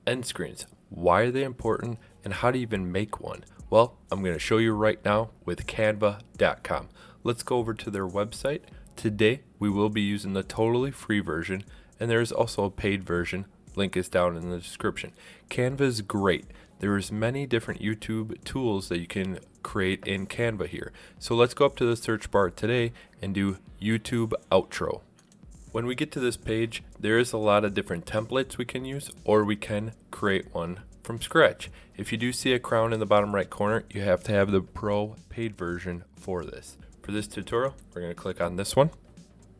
end screens. Why are they important and how to even make one? Well, I'm going to show you right now with canva.com. Let's go over to their website. Today we will be using the totally free version, and there is also a paid version. Link is down in the description. Canva is great. There's many different YouTube tools that you can create in Canva here. So let's go up to the search bar today and do YouTube outro. When we get to this page, there is a lot of different templates we can use, or we can create one from scratch. If you do see a crown in the bottom right corner, you have to have the pro paid version for this. For this tutorial, we're going to click on this one.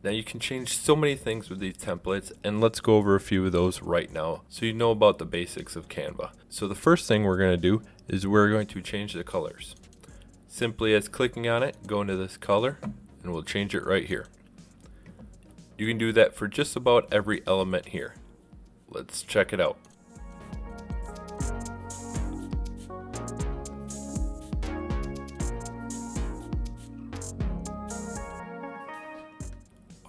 Now you can change so many things with these templates, and let's go over a few of those right now so you know about the basics of Canva. So the first thing we're going to do is we're going to change the colors. Simply as clicking on it, go into this color, and we'll change it right here. You can do that for just about every element here. Let's check it out.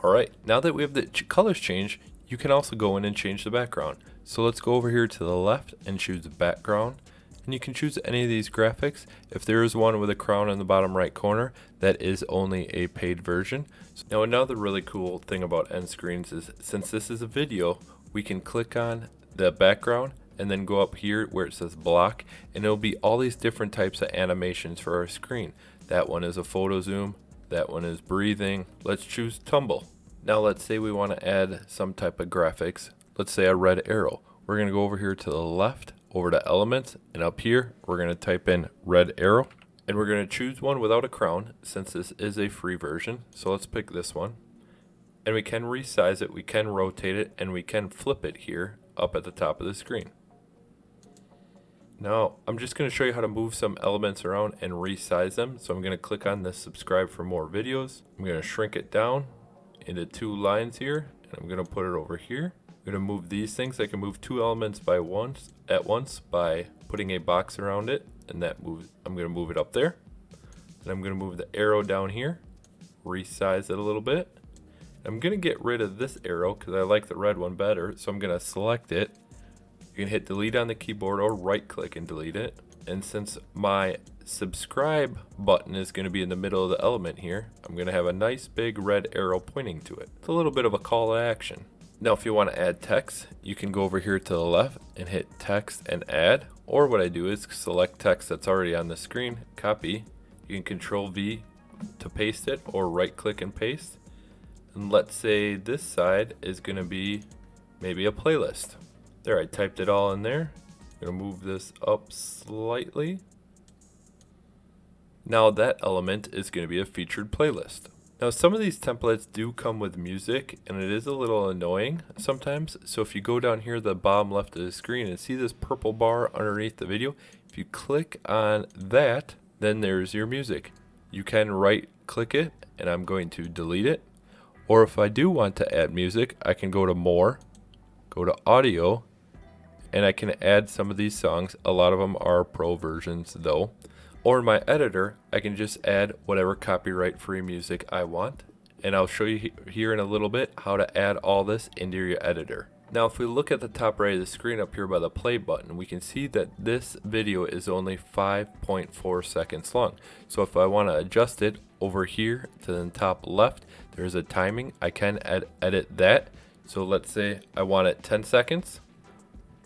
Alright, now that we have the colors changed, you can also go in and change the background. So let's go over here to the left and choose the background. And you can choose any of these graphics. If there is one with a crown in the bottom right corner, that is only a paid version. Now another really cool thing about end screens is, since this is a video, we can click on the background and then go up here where it says block, and it'll be all these different types of animations for our screen. That one is a photo zoom, that one is breathing. Let's choose tumble. Now let's say we want to add some type of graphics. Let's say a red arrow. We're going to go over here to the left, over to elements, and up here we're going to type in red arrow, and we're going to choose one without a crown since this is a free version. So let's pick this one, and we can resize it, we can rotate it, and we can flip it here up at the top of the screen. Now I'm just going to show you how to move some elements around and resize them. So I'm going to click on this subscribe for more videos. I'm going to shrink it down into 2 lines here, and I'm going to put it over here. I'm going to move these things. I can move 2 elements at once by putting a box around it, and that moves. I'm going to move it up there. And I'm going to move the arrow down here, resize it a little bit. I'm going to get rid of this arrow because I like the red one better, so I'm going to select it. You can hit delete on the keyboard or right click and delete it. And since my subscribe button is going to be in the middle of the element here, I'm going to have a nice big red arrow pointing to it. It's a little bit of a call to action. Now if you want to add text, you can go over here to the left and hit text and add. Or what I do is select text that's already on the screen, copy. You can control V to paste it, or right click and paste. And let's say this side is going to be maybe a playlist. There, I typed it all in there. I'm going to move this up slightly. Now that element is going to be a featured playlist. Now some of these templates do come with music, and it is a little annoying sometimes. So if you go down here the bottom left of the screen and see this purple bar underneath the video, if you click on that, then there's your music. You can right click it, and I'm going to delete it. Or if I do want to add music, I can go to more, go to audio, and I can add some of these songs. A lot of them are pro versions though. Or in my editor, I can just add whatever copyright free music I want. And I'll show you here in a little bit how to add all this into your editor. Now if we look at the top right of the screen up here by the play button, we can see that this video is only 5.4 seconds long. So if I want to adjust it over here to the top left, there's a timing. I can edit that. So let's say I want it 10 seconds.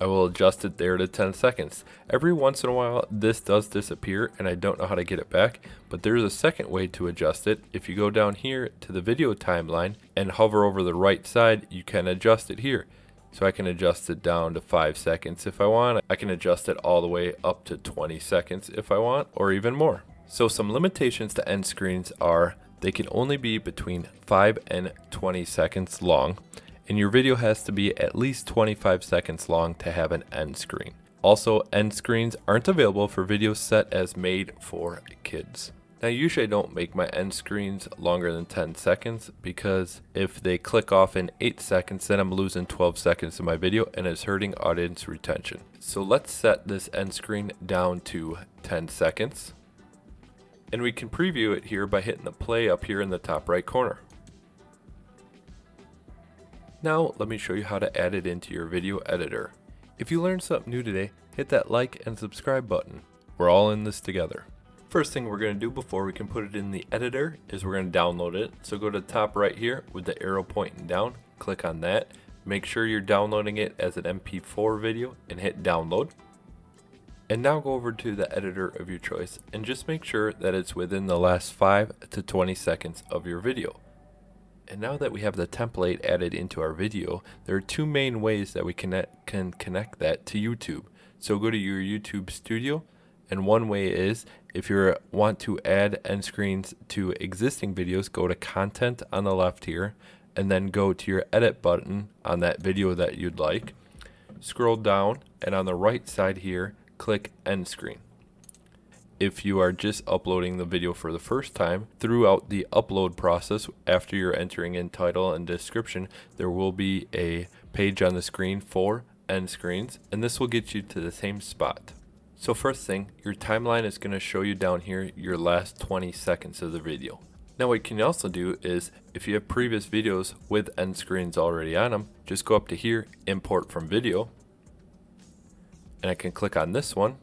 I will adjust it there to 10 seconds. Every once in a while this does disappear and I don't know how to get it back, but there's a second way to adjust it. If you go down here to the video timeline and hover over the right side, you can adjust it here. So I can adjust it down to 5 seconds if I want. I can adjust it all the way up to 20 seconds if I want, or even more. So some limitations to end screens are they can only be between 5 and 20 seconds long. And your video has to be at least 25 seconds long to have an end screen. Also, end screens aren't available for videos set as made for kids. Now usually I don't make my end screens longer than 10 seconds because if they click off in 8 seconds, then I'm losing 12 seconds of my video and it's hurting audience retention. So let's set this end screen down to 10 seconds. And we can preview it here by hitting the play up here in the top right corner. Now let me show you how to add it into your video editor. If you learned something new today, hit that like and subscribe button. We're all in this together. First thing we're going to do before we can put it in the editor is we're going to download it. So go to the top right here with the arrow pointing down, click on that. Make sure you're downloading it as an MP4 video and hit download. And now go over to the editor of your choice and just make sure that it's within the last 5 to 20 seconds of your video. And now that we have the template added into our video, there are two main ways that we can connect that to YouTube. So go to your YouTube studio, and one way is if you want to add end screens to existing videos, go to content on the left here, and then go to your edit button on that video that you'd like. Scroll down, and on the right side here, click end screen. If you are just uploading the video for the first time, throughout the upload process, after you're entering in title and description, there will be a page on the screen for end screens, and this will get you to the same spot. So first thing, your timeline is going to show you down here your last 20 seconds of the video. Now what you can also do is, if you have previous videos with end screens already on them, just go up to here, import from video, and I can click on this one,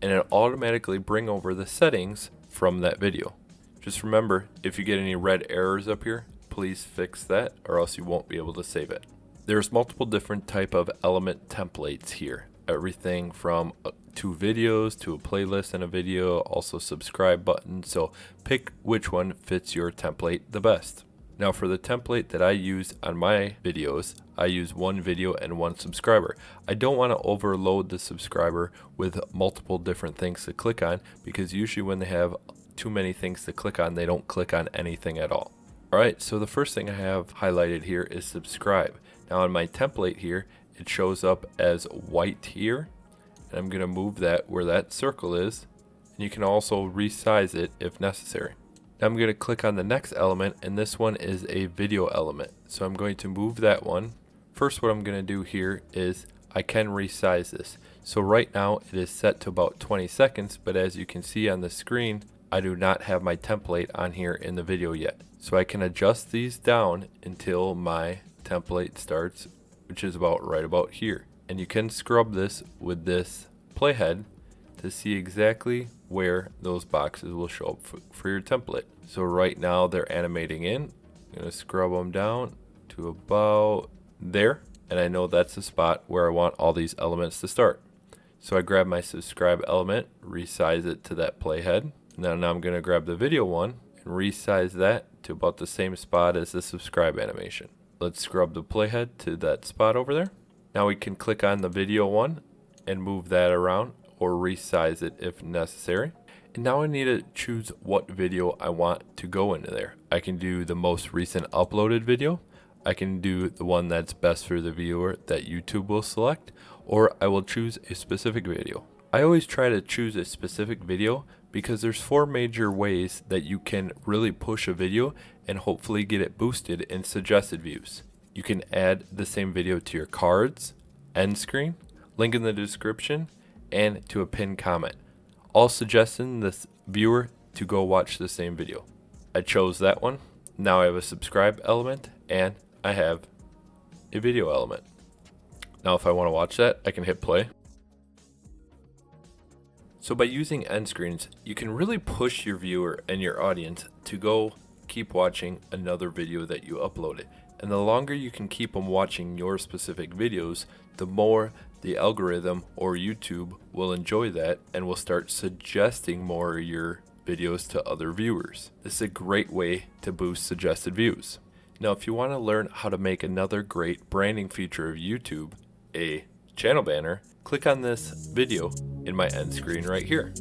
and it'll automatically bring over the settings from that video. Just remember, if you get any red errors up here, please fix that or else you won't be able to save it. There's multiple different type of element templates here. Everything from 2 videos to a playlist and a video, also subscribe button. So pick which one fits your template the best. Now for the template that I use on my videos, I use 1 video and 1 subscriber. I don't want to overload the subscriber with multiple different things to click on, because usually when they have too many things to click on, they don't click on anything at all. Alright, so the first thing I have highlighted here is subscribe. Now on my template here, it shows up as white here, and I'm going to move that where that circle is, and you can also resize it if necessary. Now I'm going to click on the next element, and this one is a video element. So I'm going to move that one. First, what I'm going to do here is I can resize this. So right now it is set to about 20 seconds, but as you can see on the screen, I do not have my template on here in the video yet. So I can adjust these down until my template starts, which is about right about here. And you can scrub this with this playhead to see exactly where those boxes will show up for your template. So right now they're animating in. I'm going to scrub them down to about there, and I know that's the spot where I want all these elements to start. So I grab my subscribe element, resize it to that playhead. Now I'm going to grab the video one and resize that to about the same spot as the subscribe animation. Let's scrub the playhead to that spot over there. Now we can click on the video one and move that around or resize it if necessary. And now I need to choose what video I want to go into there. I can do the most recent uploaded video. I can do the one that's best for the viewer that YouTube will select, or I will choose a specific video. I always try to choose a specific video because there's 4 major ways that you can really push a video and hopefully get it boosted in suggested views. You can add the same video to your cards, end screen, link in the description, and to a pinned comment, all suggesting this viewer to go watch the same video. I chose that one. Now I have a subscribe element and I have a video element. Now if I want to watch that, I can hit play. So by using end screens, you can really push your viewer and your audience to go keep watching another video that you uploaded. And the longer you can keep them watching your specific videos, the more the algorithm or YouTube will enjoy that and will start suggesting more of your videos to other viewers. This is a great way to boost suggested views. Now, if you want to learn how to make another great branding feature of YouTube, a channel banner, click on this video in my end screen right here.